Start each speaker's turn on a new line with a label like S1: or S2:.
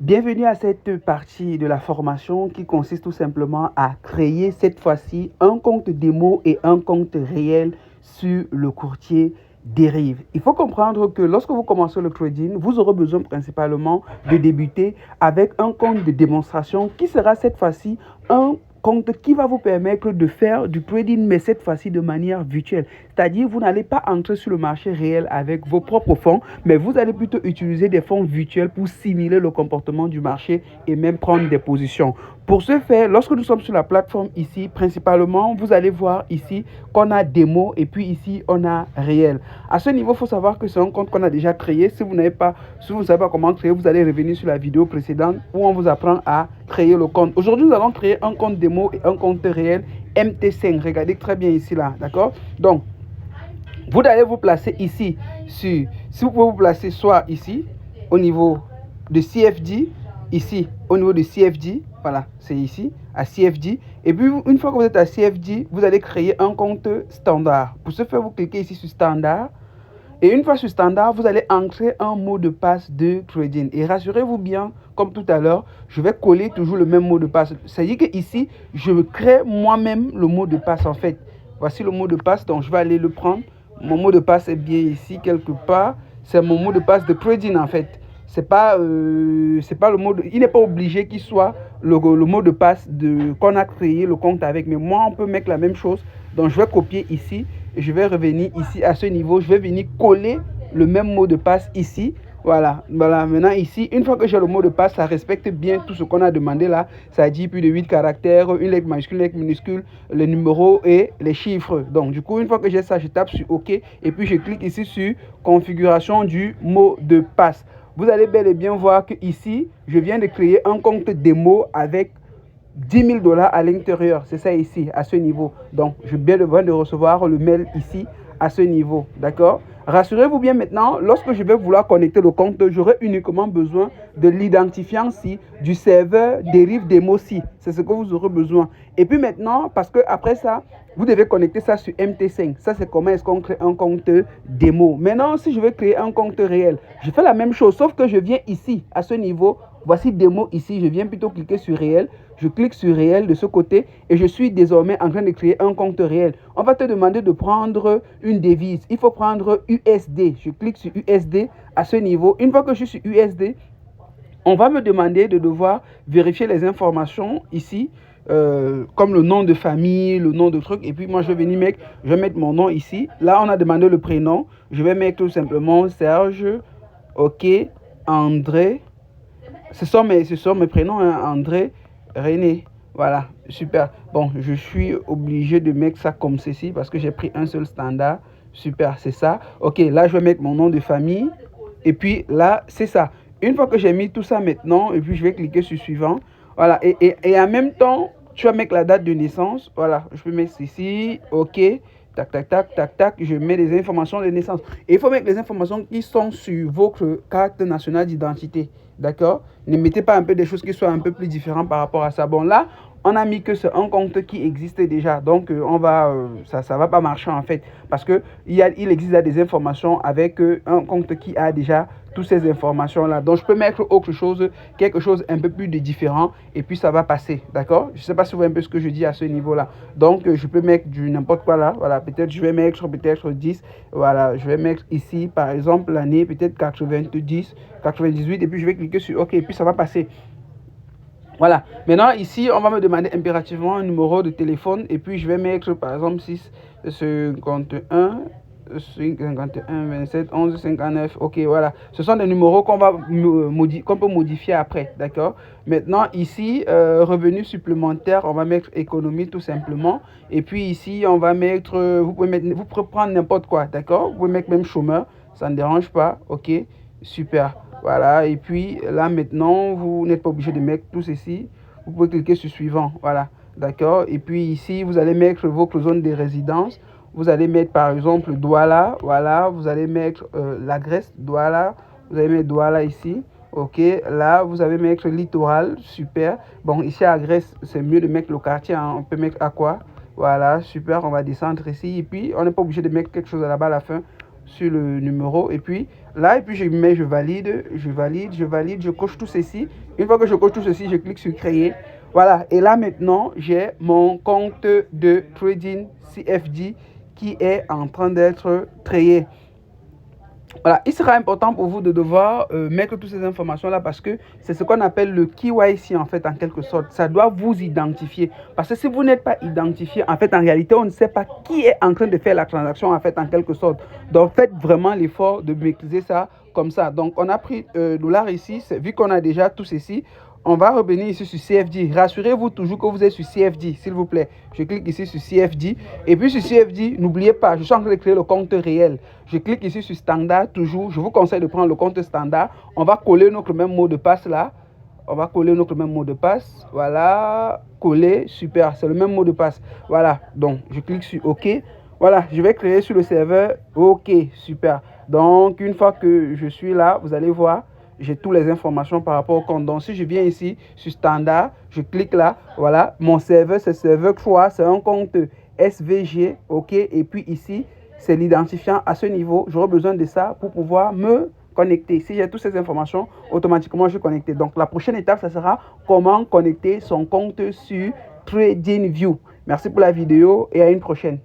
S1: Bienvenue à cette partie de la formation qui consiste tout simplement à créer cette fois-ci un compte démo et un compte réel sur le courtier Derive. Il faut comprendre que lorsque vous commencez le trading, vous aurez besoin principalement de débuter avec un compte de démonstration qui sera cette fois-ci un compte qui va vous permettre de faire du trading, mais cette fois-ci de manière virtuelle. C'est-à-dire, vous n'allez pas entrer sur le marché réel avec vos propres fonds, mais vous allez plutôt utiliser des fonds virtuels pour simuler le comportement du marché et même prendre des positions. Pour ce faire, lorsque nous sommes sur la plateforme ici, principalement, vous allez voir ici qu'on a démo et puis ici, on a réel. À ce niveau, il faut savoir que c'est un compte qu'on a déjà créé. Si vous ne savez pas comment créer, vous allez revenir sur la vidéo précédente où on vous apprend à créer le compte. Aujourd'hui, nous allons créer un compte démo et un compte réel MT5. Regardez très bien ici, là, d'accord? Donc, vous allez vous placer ici si vous pouvez vous placer soit ici au niveau de CFD, ici au niveau de CFD, voilà, c'est ici à CFD. Et puis une fois que vous êtes à CFD, vous allez créer un compte standard. Pour ce faire, vous cliquez ici sur standard. Et une fois sur standard, vous allez entrer un mot de passe de trading. Et rassurez-vous bien, comme tout à l'heure, je vais coller toujours le même mot de passe. C'est-à-dire que ici, je crée moi-même le mot de passe en fait. Voici le mot de passe, donc je vais aller le prendre. Mon mot de passe est bien ici quelque part. C'est mon mot de passe de trading en fait. C'est pas le mot il n'est pas obligé qu'il soit le mot de passe qu'on a créé le compte avec. Mais moi, on peut mettre la même chose. Donc, je vais copier ici et je vais revenir ici à ce niveau. Je vais venir coller le même mot de passe ici. Voilà, maintenant ici, une fois que j'ai le mot de passe, ça respecte bien tout ce qu'on a demandé là. Ça dit plus de 8 caractères, une lettre majuscule, une lettre minuscule, le numéro et les chiffres. Donc du coup, une fois que j'ai ça, je tape sur OK et puis je clique ici sur configuration du mot de passe. Vous allez bel et bien voir que ici, je viens de créer un compte démo avec 10 000 $ à l'intérieur. C'est ça ici, à ce niveau. Donc, je viens de recevoir le mail ici, à ce niveau. D'accord? Rassurez-vous bien maintenant, lorsque je vais vouloir connecter le compte, j'aurai uniquement besoin de l'identifiant si du serveur Derive Demo si. C'est ce que vous aurez besoin. Et puis maintenant, parce que après ça, vous devez connecter ça sur MT5. Ça, c'est comment est-ce qu'on crée un compte démo. Maintenant, si je veux créer un compte réel, je fais la même chose, sauf que je viens ici, à ce niveau. Voici démo ici. Je viens plutôt cliquer sur réel. Je clique sur réel de ce côté et je suis désormais en train de créer un compte réel. On va te demander de prendre une devise. Il faut prendre USD. Je clique sur USD à ce niveau. Une fois que je suis sur USD, on va me demander de devoir vérifier les informations ici, comme le nom de famille, le nom de truc. Et puis moi, je vais venir mettre mon nom ici. Là, on a demandé le prénom. Je vais mettre tout simplement Serge, OK, André. Ce sont mes prénoms, hein, André, René. Voilà, super. Bon, je suis obligé de mettre ça comme ceci parce que j'ai pris un seul standard. Super, c'est ça. OK, là, je vais mettre mon nom de famille. Et puis là, c'est ça. Une fois que j'ai mis tout ça maintenant, et puis je vais cliquer sur suivant. Voilà, et en même temps, tu vas mettre la date de naissance. Voilà, je peux mettre ici. OK. Tac, tac, tac, tac, tac. Je mets les informations de naissance. Et il faut mettre les informations qui sont sur votre carte nationale d'identité. D'accord? Ne mettez pas un peu des choses qui soient un peu plus différentes par rapport à ça. Bon, là, on a mis que c'est un compte qui existe déjà. Donc, ça va pas marcher en fait. Parce que il existe des informations avec un compte qui a déjà toutes ces informations-là. Donc, je peux mettre autre chose, quelque chose un peu plus de différent et puis ça va passer. D'accord? Je ne sais pas si vous voyez un peu ce que je dis à ce niveau-là. Donc, je peux mettre du n'importe quoi là. Voilà, peut-être je vais mettre peut-être 10. Voilà, je vais mettre ici, par exemple, l'année peut-être 90, 98 et puis je vais cliquer sur OK et puis ça va passer. Voilà. Maintenant, ici, on va me demander impérativement un numéro de téléphone. Et puis, je vais mettre, par exemple, 6, 51, 51, 27, 11, 59. OK, voilà. Ce sont des numéros qu'on peut modifier après. D'accord? Maintenant, ici, revenus supplémentaires, on va mettre économie tout simplement. Et puis, ici, on va mettre, vous pouvez prendre n'importe quoi. D'accord? Vous pouvez mettre même chômeur. Ça ne dérange pas. OK? Super. Voilà, et puis là maintenant, vous n'êtes pas obligé de mettre tout ceci. Vous pouvez cliquer sur suivant. Voilà, d'accord. Et puis ici, vous allez mettre votre zone de résidence. Vous allez mettre par exemple Douala. Voilà, vous allez mettre la Grèce, Douala. Vous allez mettre Douala ici. OK, là, vous allez mettre littoral. Super. Bon, ici à Grèce, c'est mieux de mettre le quartier. Hein. On peut mettre à quoi? Voilà, super. On va descendre ici. Et puis, on n'est pas obligé de mettre quelque chose là-bas à la fin. sur le numéro. Et puis là, et puis je valide, je coche tout ceci. Une fois que je coche tout ceci, je clique sur créer. Voilà, et là maintenant, j'ai mon compte de trading CFD qui est en train d'être créé. Voilà, il sera important pour vous de devoir mettre toutes ces informations-là parce que c'est ce qu'on appelle le KYC en fait, en quelque sorte. Ça doit vous identifier. Parce que si vous n'êtes pas identifié, en fait, en réalité, on ne sait pas qui est en train de faire la transaction en fait, en quelque sorte. Donc, faites vraiment l'effort de maîtriser ça comme ça. Donc, on a pris dollar ici. Vu qu'on a déjà tout ceci, on va revenir ici sur CFD. Rassurez-vous toujours que vous êtes sur CFD, s'il vous plaît. Je clique ici sur CFD. Et puis sur CFD, n'oubliez pas, je suis en train de créer le compte réel. Je clique ici sur standard toujours. Je vous conseille de prendre le compte standard. On va coller notre même mot de passe là. On va coller notre même mot de passe. Voilà. Coller. Super. C'est le même mot de passe. Voilà. Donc, je clique sur OK. Voilà. Je vais créer sur le serveur. OK. Super. Donc, une fois que je suis là, vous allez voir. J'ai toutes les informations par rapport au compte. Donc, si je viens ici sur standard, je clique là. Voilà. Mon serveur, c'est serveur 3. C'est un compte SVG. OK. Et puis ici, c'est l'identifiant à ce niveau. J'aurai besoin de ça pour pouvoir me connecter. Si j'ai toutes ces informations, automatiquement, je suis connecté. Donc, la prochaine étape, ça sera comment connecter son compte sur TradingView. Merci pour la vidéo et à une prochaine.